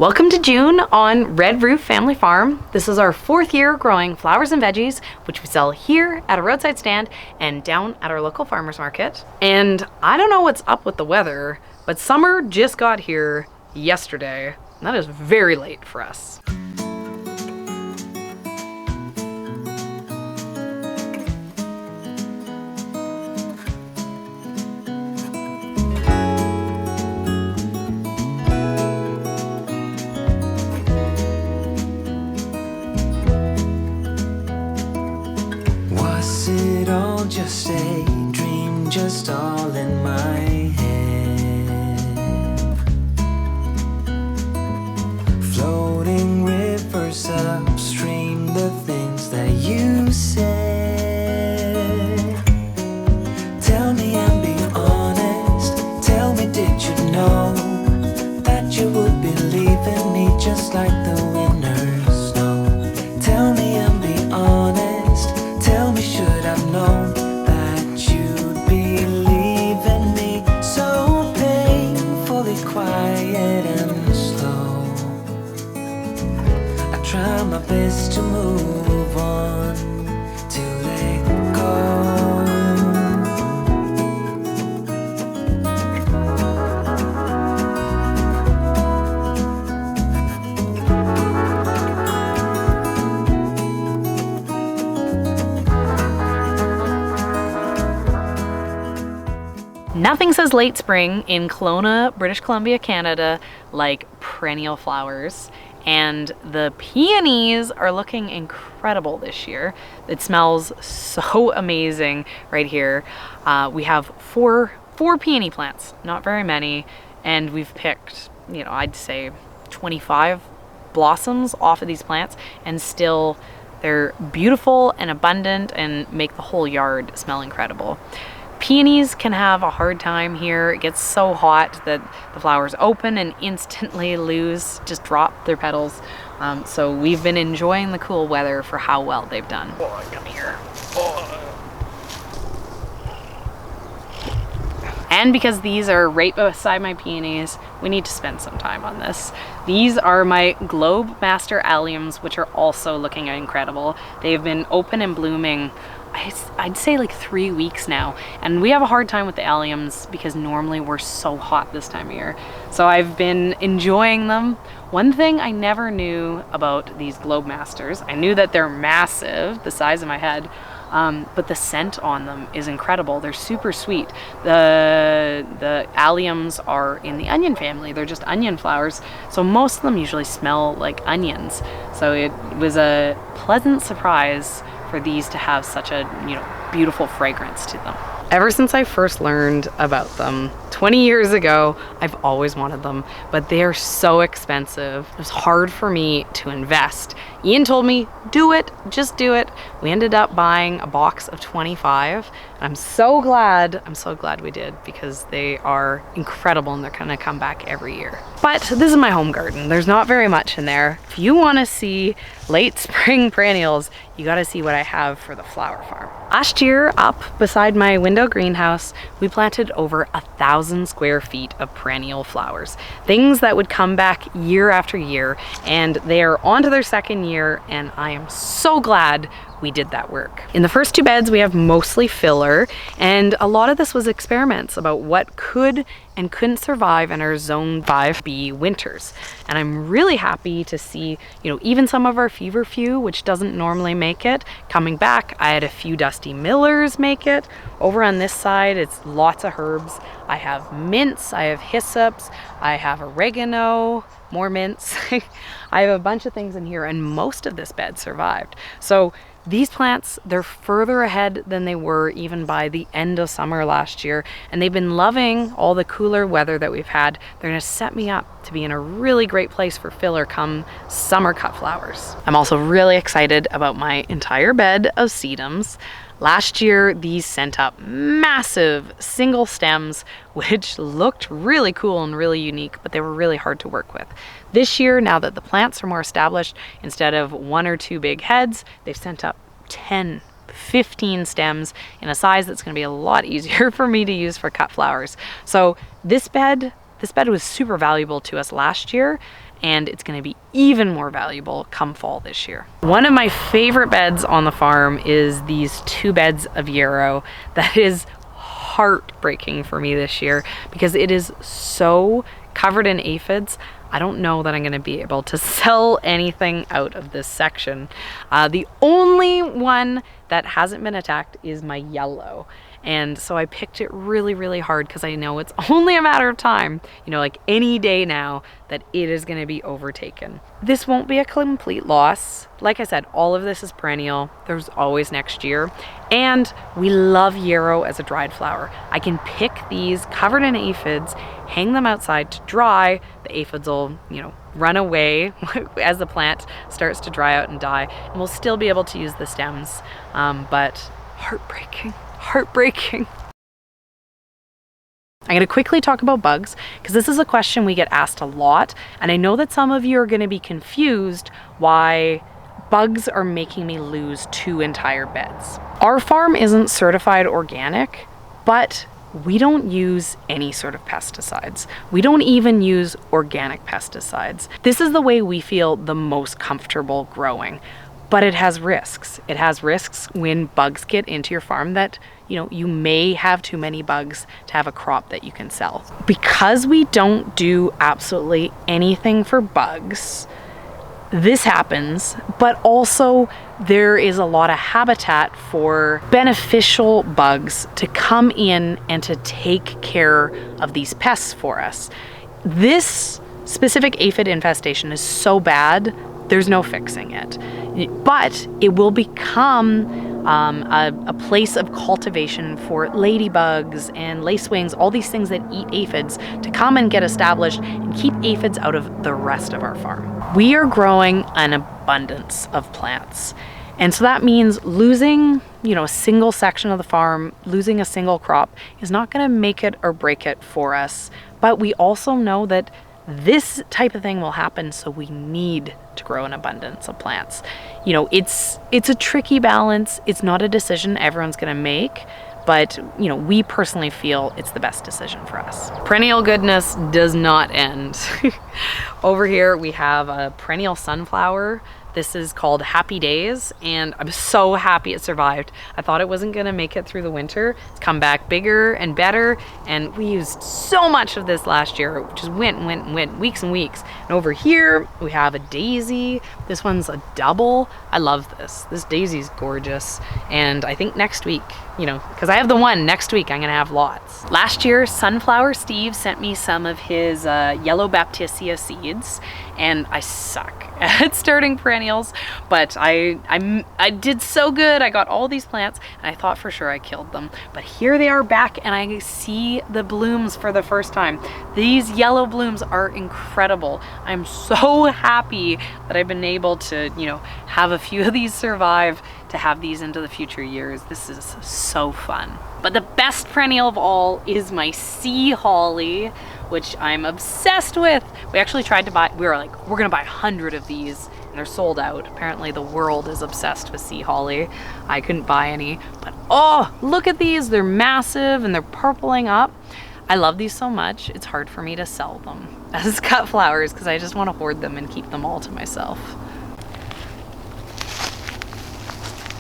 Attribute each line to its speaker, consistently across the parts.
Speaker 1: Welcome to June on Red Roof Family Farm. This is our 4th year growing flowers and veggies, which we sell here at a roadside stand and down at our local farmers market. And I don't know what's up with the weather, but summer just got here yesterday. And that is very late for us.
Speaker 2: Just a dream, just all in my head. Floating rivers upstream, the things that you said. Tell me and be honest. Tell me, did you know that you would believe in me just like the winners know? Tell me and be honest. Tell me, should I've known quiet and slow? I try my best to move on, to let go.
Speaker 1: Nothing says late spring in Kelowna, British Columbia, Canada, like perennial flowers. And the peonies are looking incredible this year. It smells so amazing right here. We have four peony plants, not very many, and we've picked, I'd say 25 blossoms off of these plants, and still they're beautiful and abundant and make the whole yard smell incredible. Peonies can have a hard time here. It gets so hot that the flowers open and instantly drop their petals. So we've been enjoying the cool weather for how well they've done. Oh, come here. Oh. And because these are right beside my peonies, we need to spend some time on this. These are my Globe Master alliums, which are also looking incredible. They've been open and blooming, I'd say like 3 weeks now, and we have a hard time with the alliums because normally we're so hot this time of year. So I've been enjoying them. One thing I never knew about these Globe Masters, I knew that they're massive, the size of my head, but the scent on them is incredible. They're super sweet. The alliums are in the onion family. They're just onion flowers, so most of them usually smell like onions. So it was a pleasant surprise for these to have such a beautiful fragrance to them. Ever since I first learned about them 20 years ago, I've always wanted them, but they are so expensive. It was hard for me to invest. Ian told me, do it, just do it. We ended up buying a box of 25. And I'm so glad we did, because they are incredible and they're gonna come back every year. But this is my home garden. There's not very much in there. If you wanna see late spring perennials, you gotta see what I have for the flower farm. Last year, up beside my window greenhouse, we planted over 1,000 square feet of perennial flowers. Things that would come back year after year, and they are on to their 2nd year, and I am so glad we did that work. In the first 2 beds, we have mostly filler, and a lot of this was experiments about what could and couldn't survive in our Zone 5B winters. And I'm really happy to see, even some of our feverfew, which doesn't normally make it, coming back. I had a few dusty millers make it. Over on this side, it's lots of herbs. I have mints, I have hyssops, I have oregano, more mints. I have a bunch of things in here, and most of this bed survived. So these plants, they're further ahead than they were even by the end of summer last year, and they've been loving all the cooler weather that we've had. They're gonna set me up to be in a really great place for filler come summer cut flowers. I'm also really excited about my entire bed of sedums. Last year, these sent up massive single stems, which looked really cool and really unique, but they were really hard to work with. This year, now that the plants are more established, instead of 1 or 2 big heads, they've sent up 10, 15 stems in a size that's going to be a lot easier for me to use for cut flowers. So this bed was super valuable to us last year, and it's going to be even more valuable come fall this year. One of my favorite beds on the farm is these 2 beds of yarrow. That is heartbreaking for me this year because it is so covered in aphids. I don't know that I'm going to be able to sell anything out of this section. The only one that hasn't been attacked is my yellow. And so I picked it really, really hard because I know it's only a matter of time, you know, like any day now, that it is going to be overtaken. This won't be a complete loss. Like I said, all of this is perennial. There's always next year. And we love yarrow as a dried flower. I can pick these covered in aphids, hang them outside to dry. The aphids will, you know, run away as the plant starts to dry out and die. And we'll still be able to use the stems, but heartbreaking. Heartbreaking. I'm going to quickly talk about bugs because this is a question we get asked a lot, and I know that some of you are going to be confused why bugs are making me lose 2 entire beds. Our farm isn't certified organic, but we don't use any sort of pesticides. We don't even use organic pesticides. This is the way we feel the most comfortable growing. But it has risks. It has risks when bugs get into your farm that, you know, you may have too many bugs to have a crop that you can sell. Because we don't do absolutely anything for bugs, this happens, but also there is a lot of habitat for beneficial bugs to come in and to take care of these pests for us. This specific aphid infestation is so bad, there's no fixing it. But it will become a place of cultivation for ladybugs and lacewings, all these things that eat aphids, to come and get established and keep aphids out of the rest of our farm. We are growing an abundance of plants. And so that means losing, you know, a single section of the farm, losing a single crop is not going to make it or break it for us. But we also know that this type of thing will happen, so we need to grow an abundance of plants. You know, it's a tricky balance. It's not a decision everyone's going to make, but, you know, we personally feel it's the best decision for us. Perennial goodness does not end. Over here we have a perennial sunflower. This is called Happy Days, and I'm so happy it survived. I thought it wasn't gonna make it through the winter. It's come back bigger and better, and we used so much of this last year. It just went, weeks and weeks. And over here, we have a daisy. This one's a double. I love this. This daisy's gorgeous. And I think next week, you know, because I have the one, next week I'm gonna have lots. Last year, Sunflower Steve sent me some of his yellow baptisia seeds, and I suck at starting perennials, but I did so good. I got all these plants, and I thought for sure I killed them. But here they are back, and I see the blooms for the first time. These yellow blooms are incredible. I'm so happy that I've been able to, you know, have a few of these survive, to have these into the future years. This is so fun. But the best perennial of all is my sea holly, which I'm obsessed with. We actually tried to buy, we were like, we're gonna buy 100 of these, and they're sold out. Apparently the world is obsessed with sea holly. I couldn't buy any, but oh, look at these. They're massive and they're purpling up. I love these so much, it's hard for me to sell them as cut flowers because I just want to hoard them and keep them all to myself.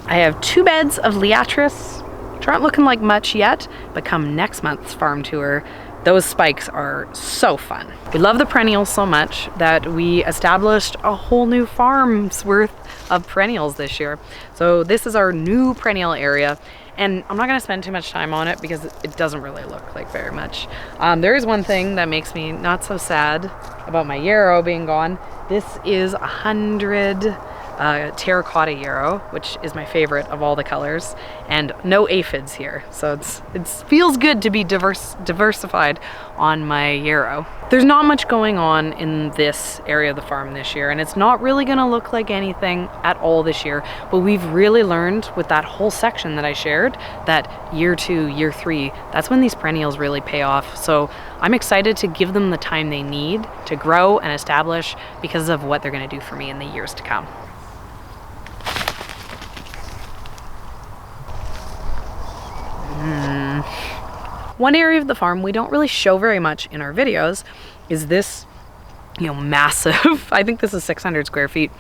Speaker 1: I have 2 beds of liatris, which aren't looking like much yet, but come next month's farm tour, those spikes are so fun. We love the perennials so much that we established a whole new farm's worth of perennials this year. So this is our new perennial area, and I'm not gonna spend too much time on it because it doesn't really look like very much. There is one thing that makes me not so sad about my yarrow being gone. This is 100 terracotta yarrow, which is my favorite of all the colors, and no aphids here, so it feels good to be diversified on my yarrow. There's not much going on in this area of the farm this year, and it's not really gonna look like anything at all this year, but we've really learned with that whole section that I shared that year 2, year 3, that's when these perennials really pay off. So I'm excited to give them the time they need to grow and establish because of what they're gonna do for me in the years to come. One area of the farm we don't really show very much in our videos is this massive. I think this is 600 square feet.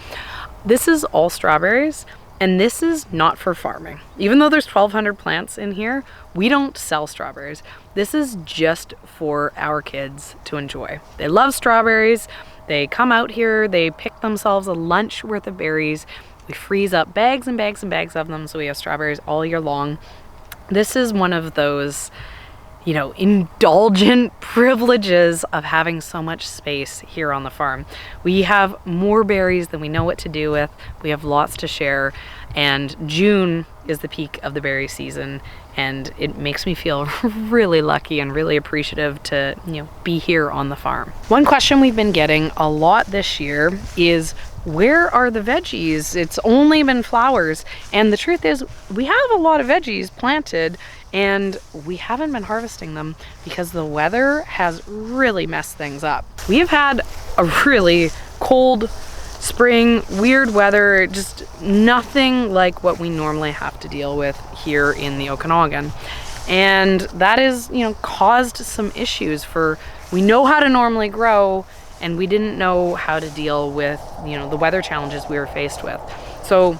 Speaker 1: This is all strawberries, and this is not for farming. Even though there's 1,200 plants in here, we don't sell strawberries. This is just for our kids to enjoy. They love strawberries. They come out here, they pick themselves a lunch worth of berries. We freeze up bags and bags and bags of them, so we have strawberries all year long. This is one of those, indulgent privileges of having so much space here on the farm. We have more berries than we know what to do with. We have lots to share, and June is the peak of the berry season, and it makes me feel really lucky and really appreciative to, be here on the farm. One question we've been getting a lot this year is, where are the veggies? It's only been flowers. And the truth is, we have a lot of veggies planted, and we haven't been harvesting them because the weather has really messed things up. We've had a really cold spring, weird weather, just nothing like what we normally have to deal with here in the Okanagan. And that is, caused some issues we know how to normally grow, and we didn't know how to deal with, the weather challenges we were faced with. So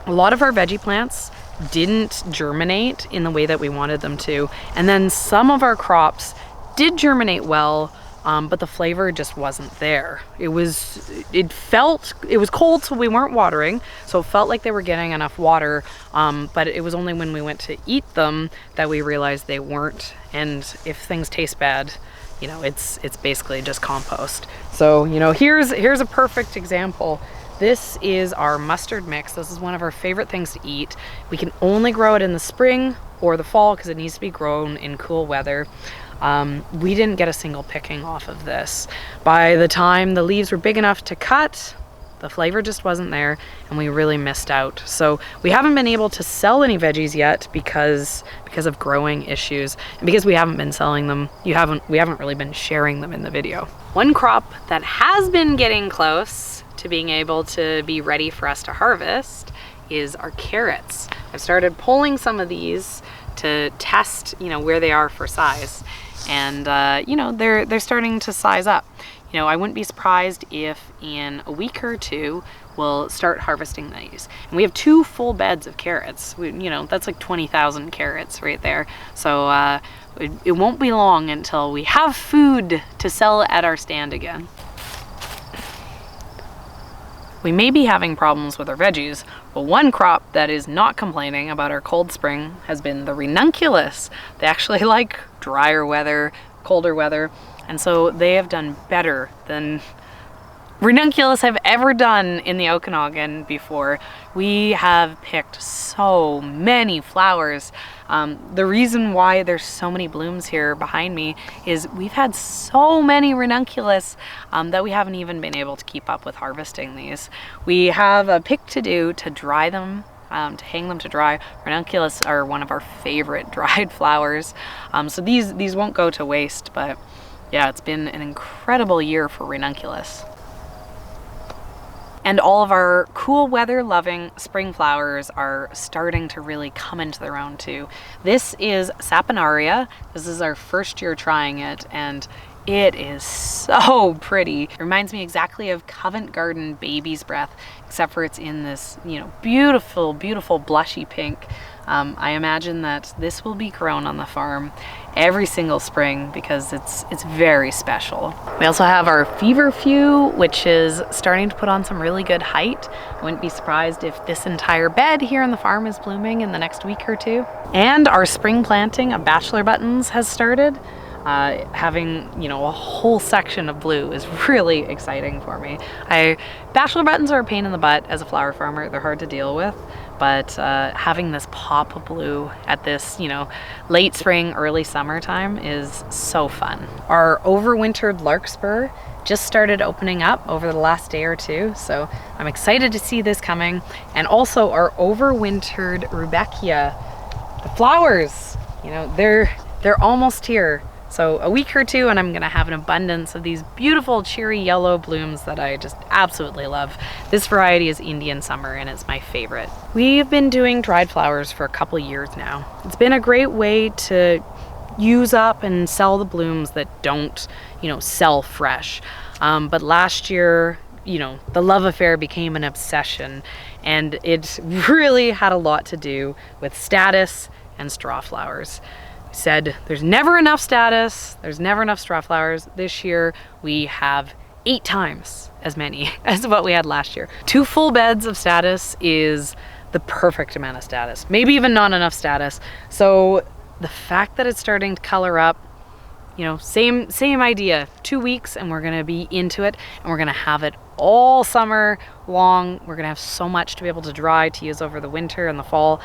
Speaker 1: a lot of our veggie plants didn't germinate in the way that we wanted them to. And then some of our crops did germinate well, but the flavor just wasn't there. It was cold, so we weren't watering. So it felt like they were getting enough water, but it was only when we went to eat them that we realized they weren't. And if things taste bad, it's basically just compost. So, here's a perfect example. This is our mustard mix. This is one of our favorite things to eat. We can only grow it in the spring or the fall because it needs to be grown in cool weather. We didn't get a single picking off of this. By the time the leaves were big enough to cut, the flavor just wasn't there, and we really missed out. So we haven't been able to sell any veggies yet because of growing issues, and because we haven't been selling them. We haven't really been sharing them in the video. One crop that has been getting close to being able to be ready for us to harvest is our carrots. I've started pulling some of these to test, where they are for size, and they're starting to size up. I wouldn't be surprised if in a week or two we'll start harvesting these. And we have 2 full beds of carrots. That's like 20,000 carrots right there. So it won't be long until we have food to sell at our stand again. We may be having problems with our veggies, but one crop that is not complaining about our cold spring has been the ranunculus. They actually like drier weather, colder weather, and so they have done better than ranunculus have ever done in the Okanagan before. We have picked so many flowers. The reason why there's so many blooms here behind me is we've had so many ranunculus that we haven't even been able to keep up with harvesting these. We have a pick to do to dry them, to hang them to dry. Ranunculus are one of our favorite dried flowers. So these won't go to waste, but yeah, it's been an incredible year for ranunculus. And all of our cool weather loving spring flowers are starting to really come into their own too. This is Saponaria. This is our first year trying it, and it is so pretty. It reminds me exactly of Covent Garden baby's breath, except for it's in this, beautiful, beautiful blushy pink. I imagine that this will be grown on the farm every single spring because it's very special. We also have our feverfew, which is starting to put on some really good height. I wouldn't be surprised if this entire bed here on the farm is blooming in the next week or two. And our spring planting of bachelor buttons has started. Having a whole section of blue is really exciting for me. Bachelor buttons are a pain in the butt as a flower farmer. They're hard to deal with, but having this pop of blue at this late spring, early summertime is so fun. Our overwintered larkspur just started opening up over the last day or two, so I'm excited to see this coming. And also our overwintered rudbeckia, the flowers, they're almost here. So a week or two and I'm gonna have an abundance of these beautiful cherry yellow blooms that I just absolutely love. This variety is Indian Summer and it's my favorite. We've been doing dried flowers for a couple years now. It's been a great way to use up and sell the blooms that don't, sell fresh. But last year, you know, the love affair became an obsession, and it really had a lot to do with status and straw flowers. We said there's never enough status, there's never enough straw flowers. This year we have 8 times as many as what we had last year. 2 full beds of status is the perfect amount of status, maybe even not enough status. So the fact that it's starting to color up, you know, same idea, 2 weeks and we're gonna be into it, and we're gonna have it all summer long. We're gonna have so much to be able to dry, to use over the winter and the fall.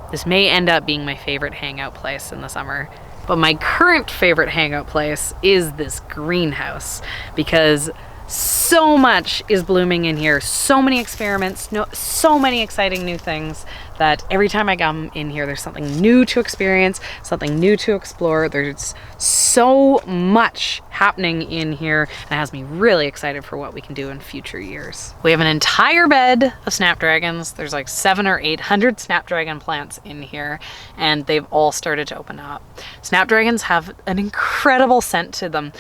Speaker 1: This may end up being my favorite hangout place in the summer. But my current favorite hangout place is this greenhouse, because so much is blooming in here. So many experiments, so many exciting new things, that every time I come in here, there's something new to experience, something new to explore. There's so much happening in here, and it has me really excited for what we can do in future years. We have an entire bed of snapdragons. There's like 700 or 800 snapdragon plants in here, and they've all started to open up. Snapdragons have an incredible scent to them.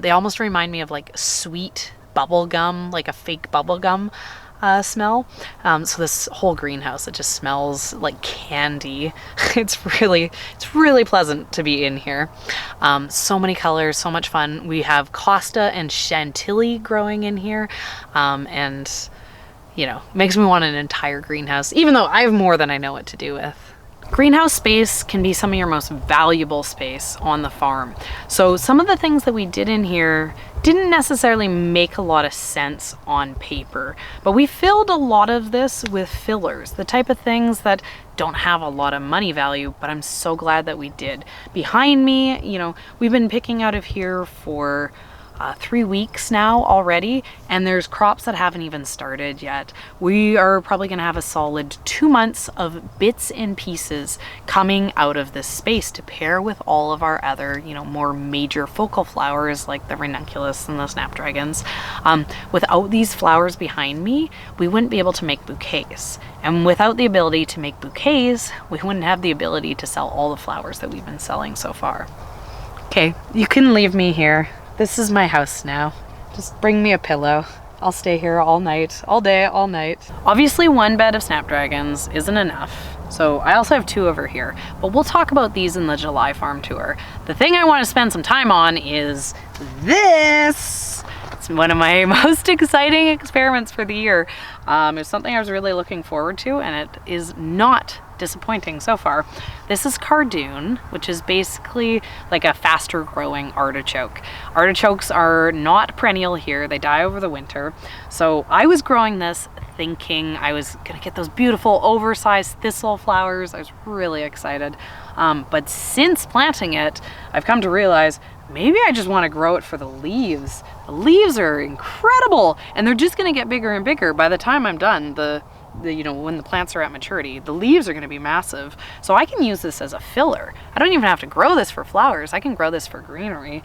Speaker 1: They almost remind me of like sweet bubble gum, like a fake bubble gum smell. So this whole greenhouse, it just smells like candy. It's really pleasant to be in here. So many colors, so much fun. We have Costa and Chantilly growing in here, and you know, makes me want an entire greenhouse, even though I have more than I know what to do with. Greenhouse space can be some of your most valuable space on the farm. So some of the things that we did in here didn't necessarily make a lot of sense on paper, but we filled a lot of this with fillers, the type of things that don't have a lot of money value, but I'm so glad that we did. Behind me, you know, we've been picking out of here for 3 weeks now already, and there's crops that haven't even started yet. We are probably going to have a solid 2 months of bits and pieces coming out of this space to pair with all of our other, you know, more major focal flowers like the ranunculus and the snapdragons. Without these flowers behind me, we wouldn't be able to make bouquets, and without the ability to make bouquets, we wouldn't have the ability to sell all the flowers that we've been selling so far. Okay, you can leave me here. This is my house now. Just bring me a pillow. I'll stay here all night, all day, all night. Obviously 1 bed of snapdragons isn't enough, so I also have 2 over here, but we'll talk about these in the July farm tour. The thing I want to spend some time on is this. It's one of my most exciting experiments for the year. It's something I was really looking forward to, and it is not disappointing so far. This is Cardoon, which is basically like a faster growing artichoke. Artichokes are not perennial here, they die over the winter. So I was growing this thinking I was gonna get those beautiful oversized thistle flowers. I was really excited. But since planting it, I've come to realize maybe I just want to grow it for the leaves. The leaves are incredible, and they're just gonna get bigger and bigger by the time I'm done. You know, when the plants are at maturity, the leaves are going to be massive. So I can use this as a filler. I don't even have to grow this for flowers. I can grow this for greenery,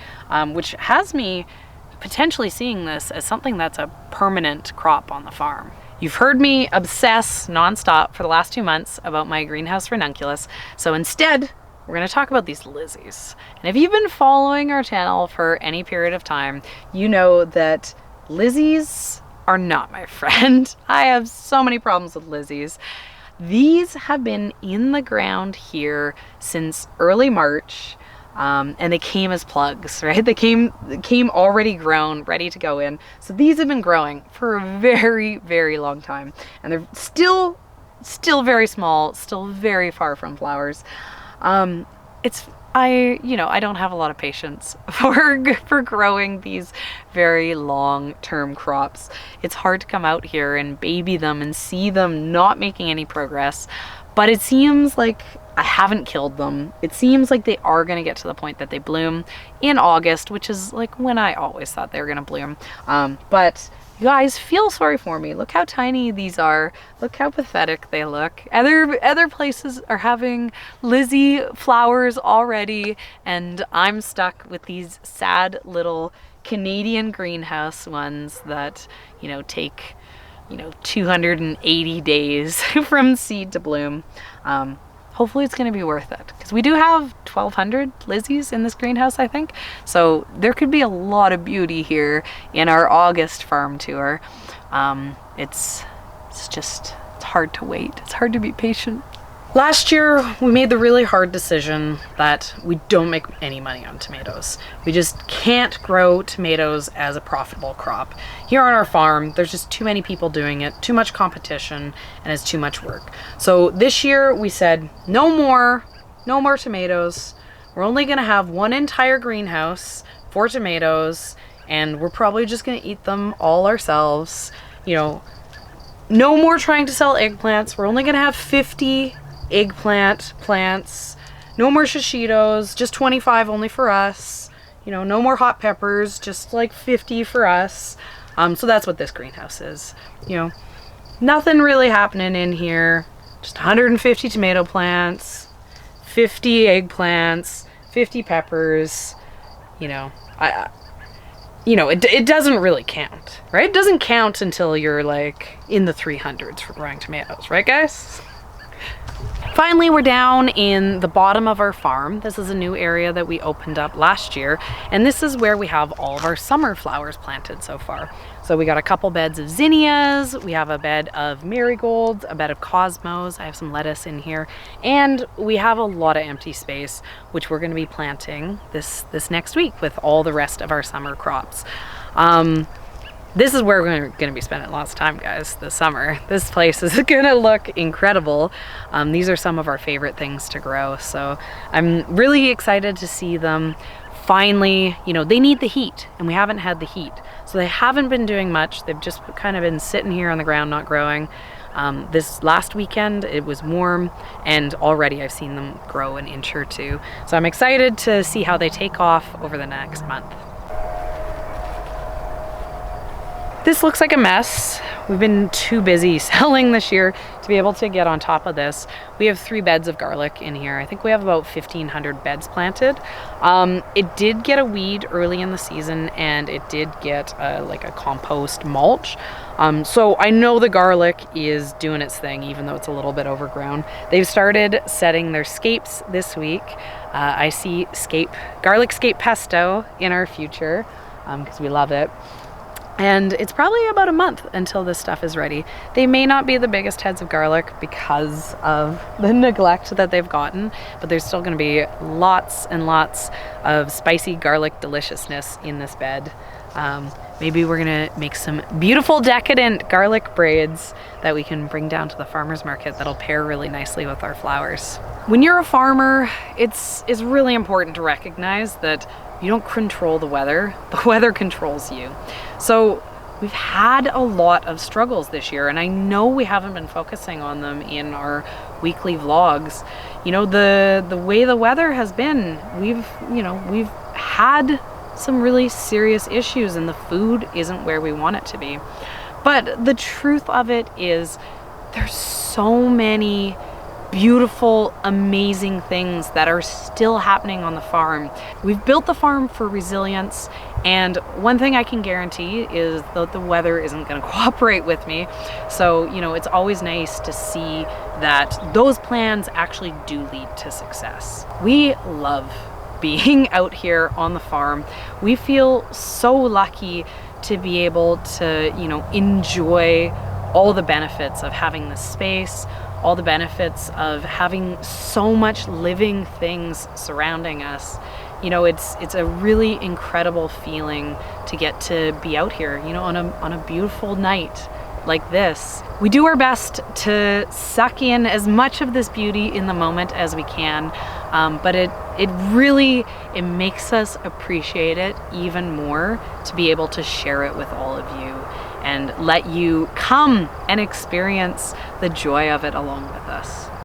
Speaker 1: which has me potentially seeing this as something that's a permanent crop on the farm. You've heard me obsess nonstop for the last 2 months about my greenhouse ranunculus. So instead, we're going to talk about these lizzies. And if you've been following our channel for any period of time, you know that lizzies are not my friend. I have so many problems with lizzies. These have been in the ground here since early March, and they came as plugs, right? They came already grown, ready to go in. So these have been growing for a very, very long time, and they're still very small, still very far from flowers. I don't have a lot of patience for growing these very long-term crops. It's hard to come out here and baby them and see them not making any progress, but it seems like I haven't killed them. It seems like they are going to get to the point that they bloom in August, which is like when I always thought they were going to bloom. But you guys, feel sorry for me. Look how tiny these are. Look how pathetic they look. Other places are having Lizzie flowers already, and I'm stuck with these sad little Canadian greenhouse ones that, you know, take, 280 days from seed to bloom. hopefully it's going to be worth it, because we do have 1,200 Lizzie's in this greenhouse, I think. So there could be a lot of beauty here in our August farm tour. It's hard to wait. It's hard to be patient. Last year, we made the really hard decision that we don't make any money on tomatoes. We just can't grow tomatoes as a profitable crop. Here on our farm, there's just too many people doing it, too much competition, and it's too much work. So this year, we said, no more tomatoes. We're only gonna have one entire greenhouse for tomatoes, and we're probably just gonna eat them all ourselves. You know, no more trying to sell eggplants. We're only gonna have 50 eggplant plants, no more shishitos, just 25 only for us. You know, no more hot peppers, just like 50 for us. So that's what this greenhouse is. You know, nothing really happening in here. Just 150 tomato plants, 50 eggplants, 50 peppers. You know, it doesn't really count, right? It doesn't count until you're like in the 300s for growing tomatoes, right, guys? Finally, we're down in the bottom of our farm. This is a new area that we opened up last year, and this is where we have all of our summer flowers planted so far. So we got a couple beds of zinnias, we have a bed of marigolds, a bed of cosmos, I have some lettuce in here, and we have a lot of empty space, which we're gonna be planting this next week with all the rest of our summer crops. This is where we're going to be spending lots of time, guys, this summer. This place is going to look incredible. These are some of our favorite things to grow, so I'm really excited to see them finally. You know, they need the heat, and we haven't had the heat. So they haven't been doing much. They've just kind of been sitting here on the ground, not growing. This last weekend, it was warm, and already I've seen them grow an inch or two. So I'm excited to see how they take off over the next month. This looks like a mess. We've been too busy selling this year to be able to get on top of this. We have 3 beds of garlic in here. I think we have about 1,500 beds planted. It did get a weed early in the season, and it did get like a compost mulch. So I know the garlic is doing its thing, even though it's a little bit overgrown. They've started setting their scapes this week. I see garlic scape pesto in our future, because we love it. And it's probably about a month until this stuff is ready. They may not be the biggest heads of garlic because of the neglect that they've gotten, but there's still going to be lots and lots of spicy garlic deliciousness in this bed. Maybe we're going to make some beautiful decadent garlic braids that we can bring down to the farmer's market that'll pair really nicely with our flowers. When you're a farmer, it's really important to recognize that you don't control the weather controls you. So we've had a lot of struggles this year, and I know we haven't been focusing on them in our weekly vlogs. You know, the way the weather has been, we've had some really serious issues, and the food isn't where we want it to be. But the truth of it is, there's so many beautiful, amazing things that are still happening on the farm. We've built the farm for resilience, and one thing I can guarantee is that the weather isn't going to cooperate with me. So, you know, it's always nice to see that those plans actually do lead to success. We love being out here on the farm. We feel so lucky to be able to, you know, enjoy all the benefits of having this space, all the benefits of having so much living things surrounding us. You know, it's a really incredible feeling to get to be out here, you know, on a beautiful night like this. We do our best to suck in as much of this beauty in the moment as we can, but it makes us appreciate it even more to be able to share it with all of you and let you come and experience the joy of it along with us.